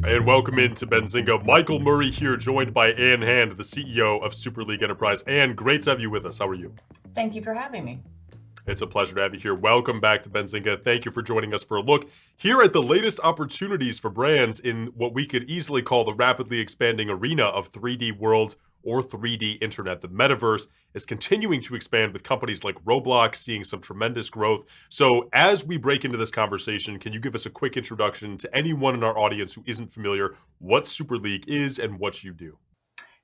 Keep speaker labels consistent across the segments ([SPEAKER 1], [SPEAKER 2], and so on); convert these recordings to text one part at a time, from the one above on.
[SPEAKER 1] And welcome into Benzinga. Michael Murray here, joined by Ann Hand, the CEO of Super League Enterprise. Ann, great to have you with us. How are you?
[SPEAKER 2] Thank you for having me.
[SPEAKER 1] It's a pleasure to have you here. Welcome back to Benzinga. Thank you for joining us for a look here at the latest opportunities for brands in what we could easily call the rapidly expanding arena of 3D worlds or 3D internet. The metaverse is continuing to expand with companies like Roblox seeing some tremendous growth. So as we break into this conversation, can you give us a quick introduction to anyone in our audience who isn't familiar what Super League is and what you do?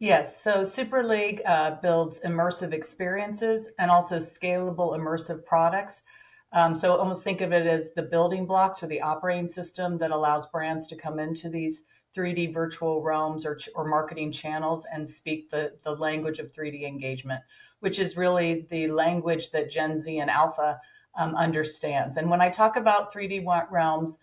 [SPEAKER 2] Yes, so Super League builds immersive experiences and also scalable immersive products. So almost think of it as the building blocks or the operating system that allows brands to come into these 3D virtual realms or marketing channels and speak the language of 3D engagement, which is really the language that Gen Z and Alpha understands. And when I talk about 3D realms,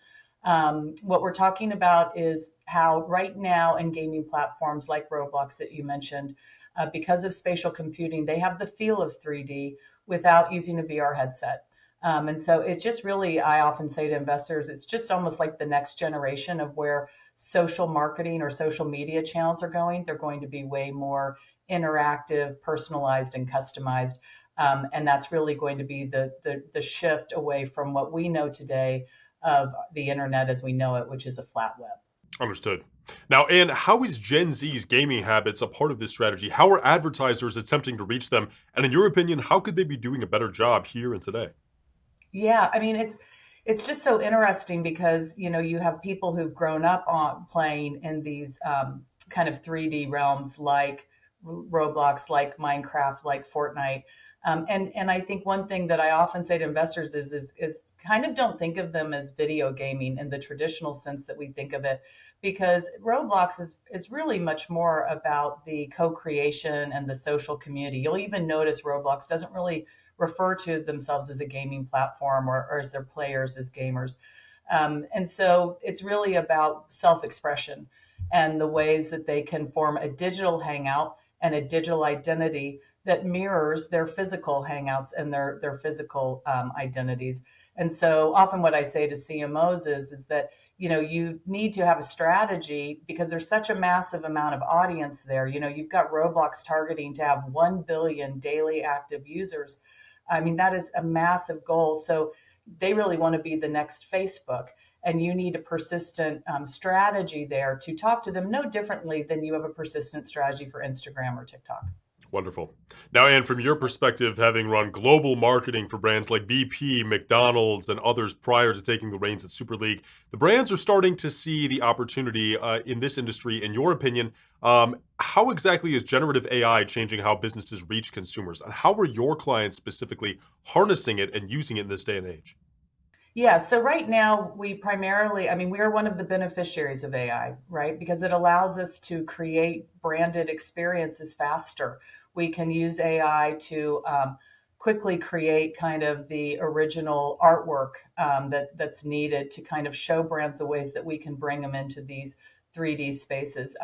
[SPEAKER 2] what we're talking about is how right now in gaming platforms like Roblox that you mentioned, because of spatial computing, they have the feel of 3D without using a VR headset. And so it's just really, I often say to investors, it's just almost like the next generation of where social marketing or social media channels are going. They're going to be way more interactive, personalized, and customized. And that's really going to be the shift away from what we know today of the internet as we know it, which is a flat web.
[SPEAKER 1] Understood. Now, Ann, how is Gen Z's gaming habits a part of this strategy? How are advertisers attempting to reach them? And in your opinion, how could they be doing a better job here and today?
[SPEAKER 2] Yeah, I mean it's just so interesting because you have people who've grown up on playing in these kind of 3D realms like Roblox, like Minecraft, like Fortnite. And I think one thing that I often say to investors is kind of don't think of them as video gaming in the traditional sense that we think of it, because Roblox is really much more about the co-creation and the social community. You'll even notice Roblox doesn't really refer to themselves as a gaming platform or as their players as gamers. And so it's really about self-expression and the ways that they can form a digital hangout and a digital identity that mirrors their physical hangouts and their physical identities. And so often what I say to CMOs is that you need to have a strategy because there's such a massive amount of audience there. You've got Roblox targeting to have 1 billion daily active users. I mean, that is a massive goal. So they really want to be the next Facebook. And you need a persistent strategy there to talk to them no differently than you have a persistent strategy for Instagram or TikTok.
[SPEAKER 1] Wonderful. Now, Ann, from your perspective, having run global marketing for brands like BP, McDonald's, and others prior to taking the reins at Super League, the brands are starting to see the opportunity in this industry. In your opinion, how exactly is generative AI changing how businesses reach consumers? And how are your clients specifically harnessing it and using it in this day and age?
[SPEAKER 2] Yeah, so right now we primarily, I mean, we are one of the beneficiaries of AI, right? Because it allows us to create branded experiences faster. We can use AI to quickly create kind of the original artwork that's needed to kind of show brands the ways that we can bring them into these 3D spaces.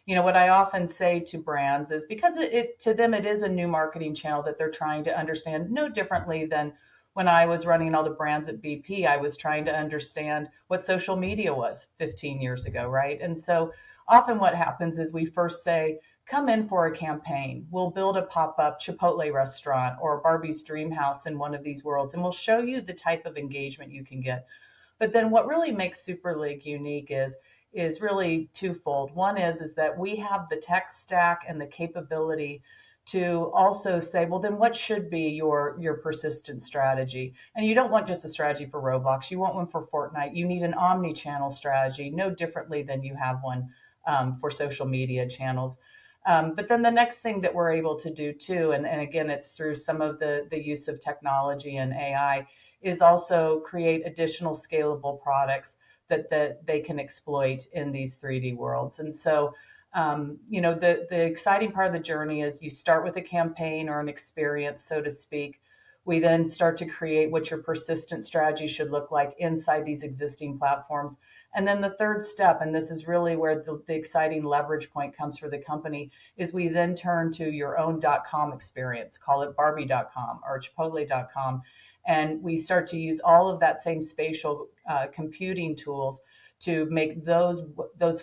[SPEAKER 2] What I often say to brands is because to them it is a new marketing channel that they're trying to understand no differently than when I was running all the brands at BP, I was trying to understand what social media was 15 years ago, right? And so often what happens is we first say, come in for a campaign. We'll build a pop-up Chipotle restaurant or Barbie's Dream House in one of these worlds, and we'll show you the type of engagement you can get. But then what really makes Super League unique is really twofold. One is that we have the tech stack and the capability to also say, well, then what should be your persistent strategy? And you don't want just a strategy for Roblox. You want one for Fortnite. You need an omni-channel strategy, no differently than you have one for social media channels. But then the next thing that we're able to do too, and again, it's through some of the use of technology and AI, is also create additional scalable products that they can exploit in these 3D worlds. And so the exciting part of the journey is you start with a campaign or an experience, so to speak. We then start to create what your persistent strategy should look like inside these existing platforms. And then the third step, and this is really where the exciting leverage point comes for the company, is we then turn to your own .com experience, call it Barbie.com or Chipotle.com. And we start to use all of that same spatial computing tools to make those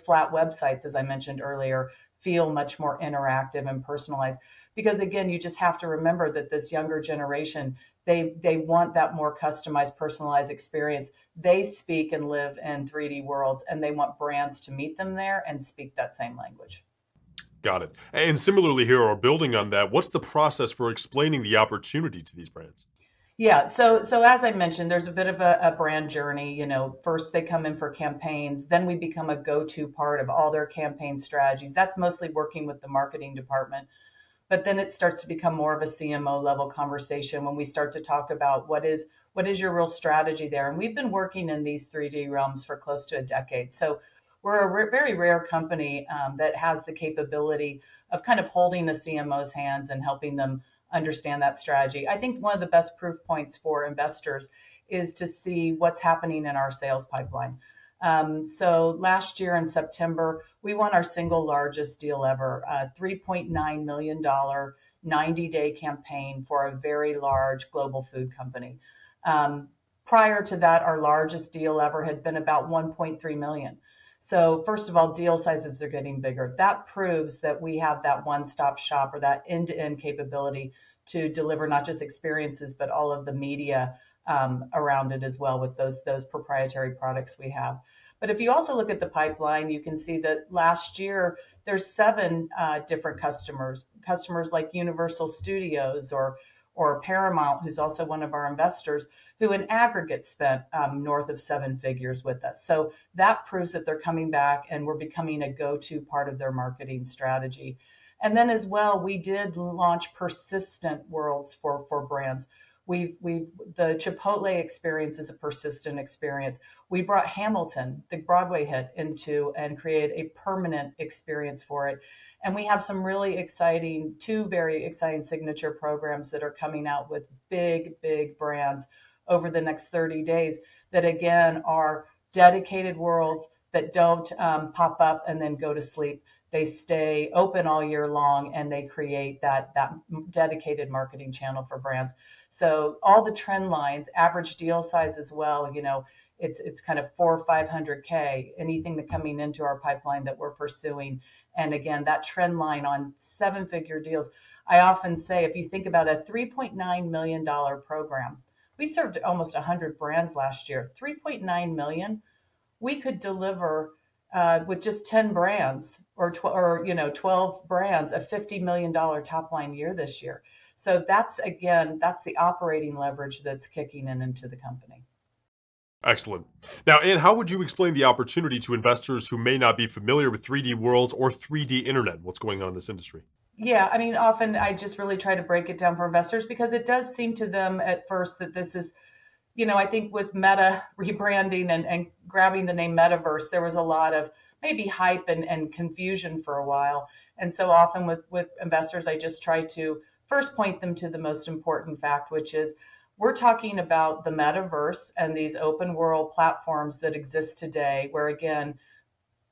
[SPEAKER 2] flat websites, as I mentioned earlier, feel much more interactive and personalized. Because again, you just have to remember that this younger generation, they want that more customized, personalized experience. They speak and live in 3D worlds, and they want brands to meet them there and speak that same language.
[SPEAKER 1] Got it. And similarly here, or building on that, what's the process for explaining the opportunity to these brands?
[SPEAKER 2] Yeah, so as I mentioned, there's a bit of a brand journey. First they come in for campaigns, then we become a go-to part of all their campaign strategies. That's mostly working with the marketing department. But then it starts to become more of a CMO level conversation when we start to talk about what is your real strategy there. And we've been working in these 3D realms for close to a decade. So we're a very rare company that has the capability of kind of holding the CMO's hands and helping them understand that strategy. I think one of the best proof points for investors is to see what's happening in our sales pipeline. So last year in September, we won our single largest deal ever, a $3.9 million 90-day campaign for a very large global food company. Prior to that, our largest deal ever had been about 1.3 million. So first of all, deal sizes are getting bigger. That proves that we have that one-stop shop, or that end-to-end capability to deliver not just experiences, but all of the media around it as well with those proprietary products we have. But if you also look at the pipeline, you can see that last year there's 7 different customers like Universal Studios or Paramount, who's also one of our investors, who in aggregate spent north of 7 figures with us. So that proves that they're coming back and we're becoming a go-to part of their marketing strategy. And then as well, we did launch persistent worlds for brands. The Chipotle experience is a persistent experience. We brought Hamilton, the Broadway hit, into and created a permanent experience for it. And we have some really exciting, 2 very exciting signature programs that are coming out with big brands over the next 30 days that again are dedicated worlds that don't pop up and then go to sleep. They stay open all year long, and they create that dedicated marketing channel for brands. So all the trend lines, average deal size as well, it's kind of 400 or 500K, anything that coming into our pipeline that we're pursuing. And again, that trend line on 7-figure deals. I often say, if you think about a $3.9 million program, we served almost 100 brands last year. 3.9 million, we could deliver with just 10 brands or 12 brands, a $50 million top line year this year. So that's the operating leverage that's kicking into the company.
[SPEAKER 1] Excellent. Now, Anne, how would you explain the opportunity to investors who may not be familiar with 3D worlds or 3D internet? What's going on in this industry?
[SPEAKER 2] Yeah, I mean, often I just really try to break it down for investors because it does seem to them at first that this is, I think with Meta rebranding and grabbing the name Metaverse, there was a lot of maybe hype and confusion for a while. And so often with investors, I just try to first point them to the most important fact, which is we're talking about the metaverse and these open world platforms that exist today, where again,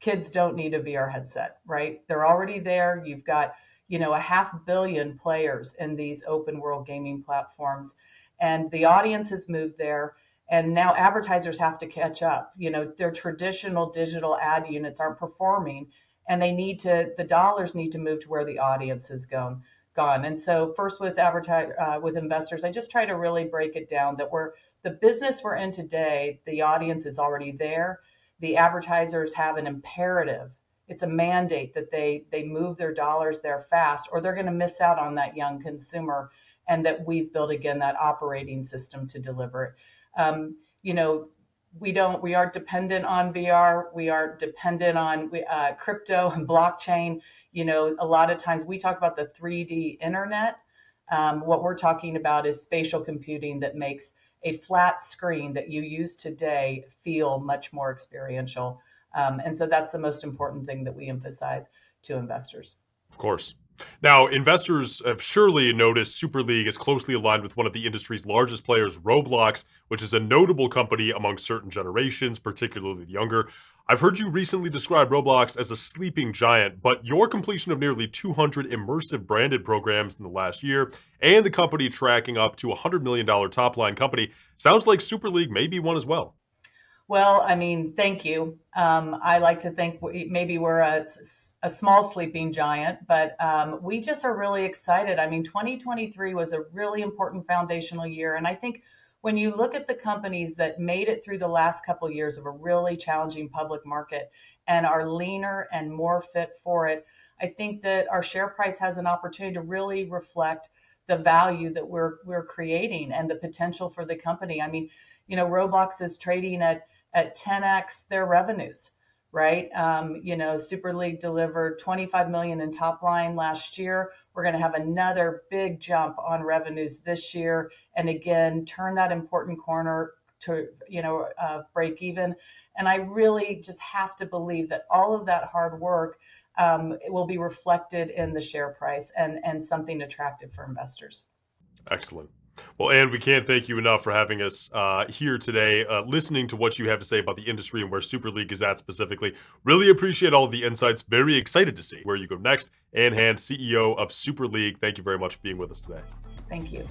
[SPEAKER 2] kids don't need a VR headset, right? They're already there. You've got, a 500 million players in these open world gaming platforms, and the audience has moved there. And now advertisers have to catch up. Their traditional digital ad units aren't performing, and the dollars need to move to where the audience has gone. And so first with investors, I just try to really break it down that the business we're in today, the audience is already there. The advertisers have an imperative. It's a mandate that they move their dollars there fast, or they're going to miss out on that young consumer, and that we've built, again, that operating system to deliver it. We aren't dependent on VR. We aren't dependent on crypto and blockchain. A lot of times we talk about the 3D internet. What we're talking about is spatial computing that makes a flat screen that you use today feel much more experiential. And so that's the most important thing that we emphasize to investors.
[SPEAKER 1] Of course. Now, investors have surely noticed Super League is closely aligned with one of the industry's largest players, Roblox, which is a notable company among certain generations, particularly the younger. I've heard you recently describe Roblox as a sleeping giant, but your completion of nearly 200 immersive branded programs in the last year and the company tracking up to a $100 million top line company sounds like Super League may be one as well.
[SPEAKER 2] Well, I mean, thank you. I like to think maybe we're a small sleeping giant, but we just are really excited. I mean, 2023 was a really important foundational year. And I think when you look at the companies that made it through the last couple of years of a really challenging public market and are leaner and more fit for it, I think that our share price has an opportunity to really reflect the value that we're creating and the potential for the company. I mean, Roblox is trading at 10x their revenues, right? Super League delivered 25 million in top line last year. We're going to have another big jump on revenues this year, and again, turn that important corner to break even. And I really just have to believe that all of that hard work will be reflected in the share price and something attractive for investors.
[SPEAKER 1] Excellent. Well, Ann, we can't thank you enough for having us here today, listening to what you have to say about the industry and where Super League is at specifically. Really appreciate all of the insights. Very excited to see where you go next. Ann Hand, CEO of Super League, thank you very much for being with us today.
[SPEAKER 2] Thank you.